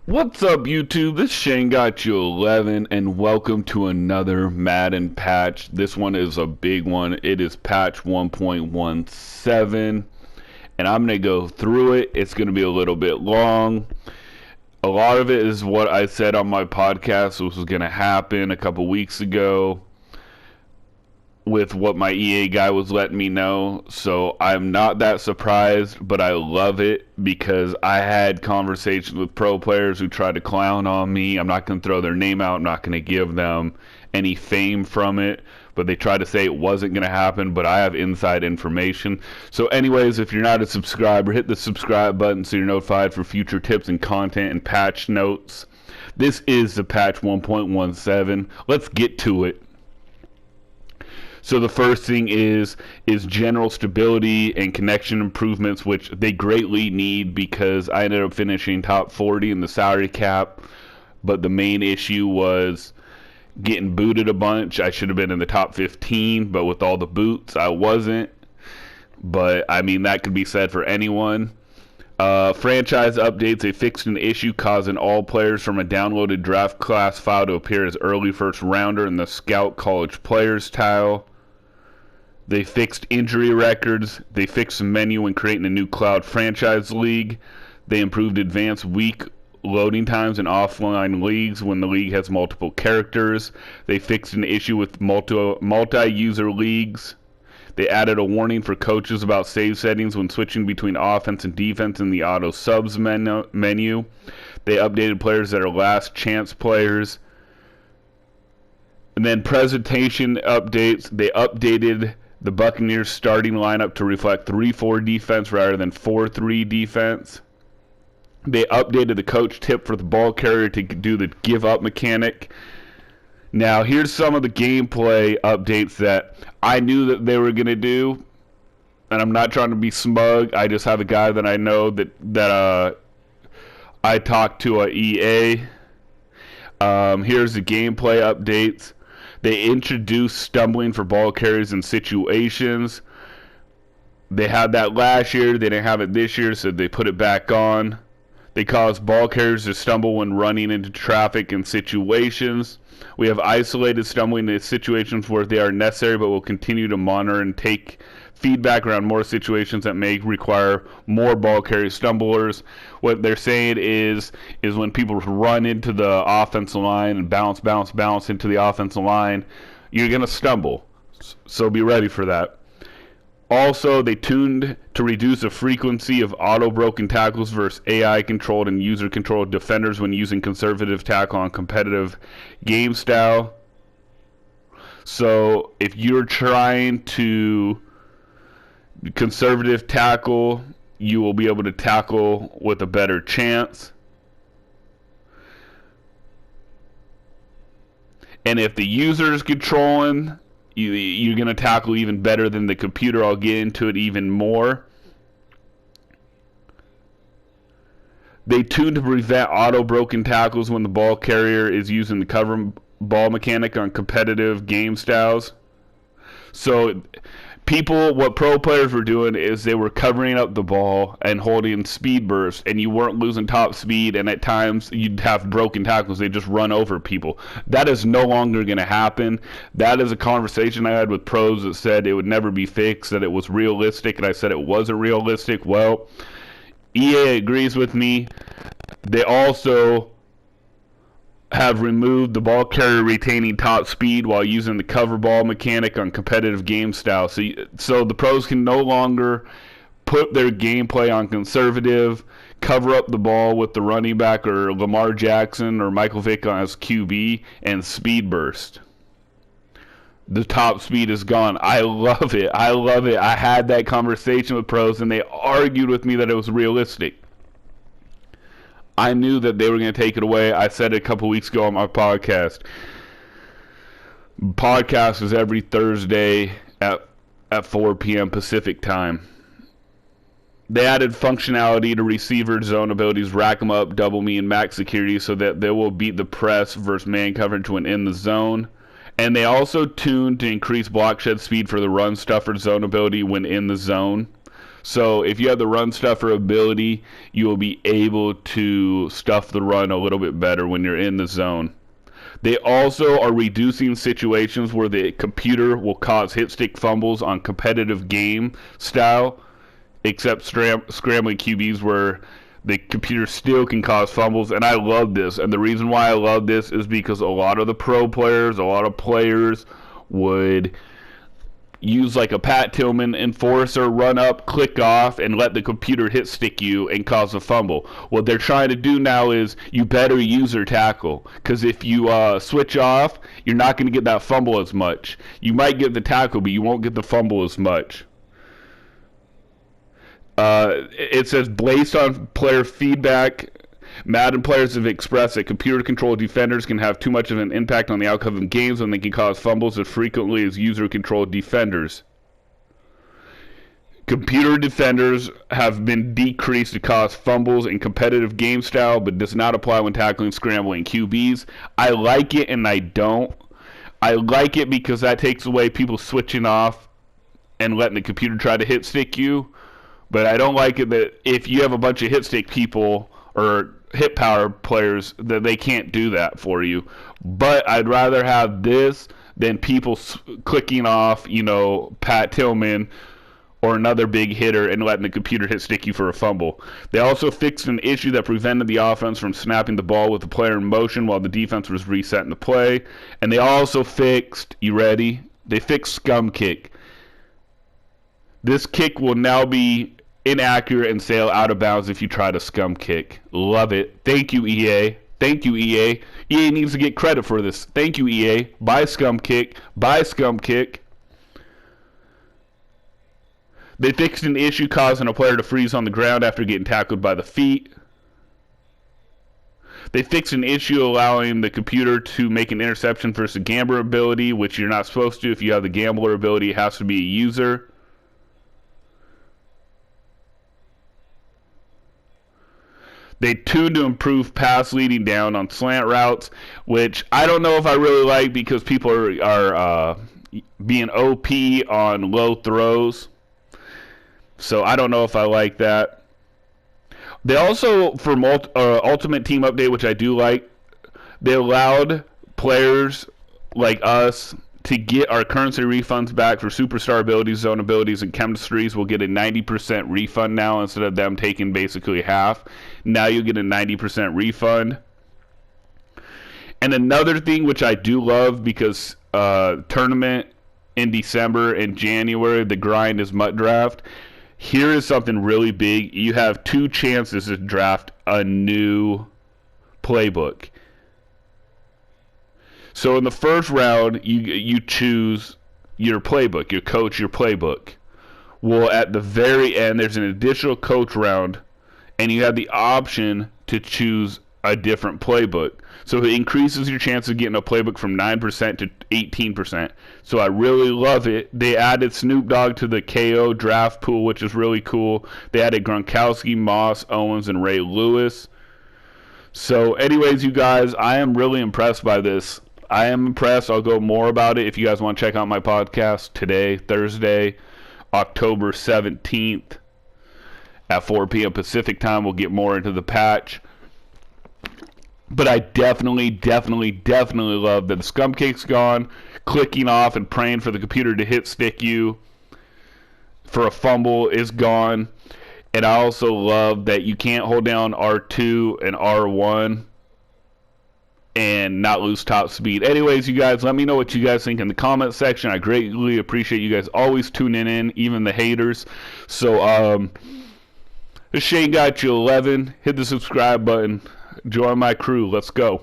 What's up, YouTube? This is Shane got you 11, and welcome to another Madden patch. This one is a big one. It is patch 1.17, and I'm going to go through it. It's going to be a little bit long. A lot of it is what I said on my podcast was going to happen a couple weeks ago with what my EA guy was letting me know. So I'm not that surprised, but I love it because I had conversations with pro players who tried to clown on me. I'm not going to throw their name out. I'm not going to give them any fame from it, but they tried to say it wasn't going to happen, but I have inside information. So anyways, if you're not a subscriber, hit the subscribe button so you're notified for future tips and content and patch notes. This is the patch 1.17. Let's get to it. So the first thing is general stability and connection improvements, which they greatly need because I ended up finishing top 40 in the salary cap. But the main issue was getting booted a bunch. I should have been in the top 15, but with all the boots, I wasn't. But, I mean, that could be said for anyone. Franchise updates. They fixed an issue causing all players from a downloaded draft class file to appear as early first rounder in the Scout College Players tile. They fixed injury records. They fixed the menu when creating a new cloud franchise league. They improved advanced week loading times in offline leagues when the league has multiple characters. They fixed an issue with multi-user leagues. They added a warning for coaches about save settings when switching between offense and defense in the auto subs menu. They updated players that are last chance players. And then presentation updates. They updated the Buccaneers starting lineup to reflect 3-4 defense rather than 4-3 defense. They updated the coach tip for the ball carrier to do the give up mechanic. Now, here's some of the gameplay updates that I knew that they were going to do. And I'm not trying to be smug. I just have a guy that I know that I talked to at EA. Here's the gameplay updates. They introduced stumbling for ball carriers in situations. They had that last year. They didn't have it this year, so they put it back on. They caused ball carriers to stumble when running into traffic in situations. We have isolated stumbling in situations where they are necessary, but will continue to monitor and take feedback around more situations that may require more ball carrier stumblers. What they're saying is when people run into the offensive line and bounce into the offensive line, you're going to stumble. So be ready for that. Also, they tuned to reduce the frequency of auto-broken tackles versus AI-controlled and user-controlled defenders when using conservative tackle on competitive game style. So, if you're trying to conservative tackle, you will be able to tackle with a better chance. And if the user is controlling, you're going to tackle even better than the computer. I'll get into it even more. They tuned to prevent auto-broken tackles when the ball carrier is using the cover ball mechanic on competitive game styles. So what pro players were doing is they were covering up the ball and holding speed bursts, and you weren't losing top speed, and at times you'd have broken tackles. They just run over people. That is no longer going to happen. That is a conversation I had with pros that said it would never be fixed, that it was realistic, and I said it wasn't realistic. Well, EA agrees with me. They also have removed the ball carrier retaining top speed while using the cover ball mechanic on competitive game style. So the pros can no longer put their gameplay on conservative, cover up the ball with the running back or Lamar Jackson or Michael Vick as QB, and speed burst. The top speed is gone. I love it. I love it. I had that conversation with pros, and they argued with me that it was realistic. I knew that they were going to take it away. I said it a couple weeks ago on my podcast. Podcast is every Thursday at 4 p.m. Pacific time. They added functionality to receiver zone abilities, rack them up, double me, and max security so that they will beat the press versus man coverage when in the zone. And they also tuned to increase block shed speed for the run stuffer zone ability when in the zone. So if you have the run stuffer ability, you will be able to stuff the run a little bit better when you're in the zone. They also are reducing situations where the computer will cause hit stick fumbles on competitive game style, except scrambling QBs where the computer still can cause fumbles. And I love this. And the reason why I love this is because a lot of the pro players, a lot of players would use like a Pat Tillman enforcer, run up, click off, and let the computer hit stick you and cause a fumble. What they're trying to do now is you better use your tackle, because if you switch off, you're not going to get that fumble as much. You might get the tackle, but you won't get the fumble as much. It says, based on player feedback, Madden players have expressed that computer-controlled defenders can have too much of an impact on the outcome of games when they can cause fumbles as frequently as user-controlled defenders. Computer defenders have been decreased to cause fumbles in competitive game style, but does not apply when tackling scrambling QBs. I like it and I don't. I like it because that takes away people switching off and letting the computer try to hit stick you. But I don't like it that if you have a bunch of hit stick people or hit power players, that they can't do that for you. But I'd rather have this than people clicking off, Pat Tillman or another big hitter and letting the computer hit stick you for a fumble. They also fixed an issue that prevented the offense from snapping the ball with the player in motion while the defense was resetting the play. And they also fixed, you ready? They fixed scum kick. This kick will now be inaccurate and sail out of bounds if you try to scum kick. Love it. Thank you, EA. Thank you, EA. EA needs to get credit for this. Thank you, EA. Buy scum kick. Buy scum kick. They fixed an issue causing a player to freeze on the ground after getting tackled by the feet. They fixed an issue allowing the computer to make an interception versus a gambler ability, which you're not supposed to. If you have the gambler ability, it has to be a user. They tuned to improve pass leading down on slant routes, which I don't know if I really like because people are being OP on low throws. So I don't know if I like that. They also, for Ultimate Team Update, which I do like, they allowed players like us to get our currency refunds back for superstar abilities, zone abilities, and chemistries. We'll get a 90% refund now instead of them taking basically half. Now you get a 90% refund. And another thing which I do love, because tournament in December and January, the grind is MUT Draft. Here is something really big. You have 2 chances to draft a new playbook. So in the first round, you choose your playbook, your coach, your playbook. Well, at the very end, there's an additional coach round, and you have the option to choose a different playbook. So it increases your chance of getting a playbook from 9% to 18%. So I really love it. They added Snoop Dogg to the KO draft pool, which is really cool. They added Gronkowski, Moss, Owens, and Ray Lewis. So anyways, you guys, I am really impressed by this. I am impressed. I'll go more about it if you guys want to check out my podcast today, Thursday, October 17th at 4 p.m. Pacific time. We'll get more into the patch. But I definitely love that the scum kick's gone. Clicking off and praying for the computer to hit stick you for a fumble is gone. And I also love that you can't hold down R2 and R1 and not lose top speed. Anyways, you guys, let me know what you guys think in the comment section. I greatly appreciate you guys always tuning in, even the haters. So, Shane got you 11. Hit the subscribe button. Join my crew. Let's go.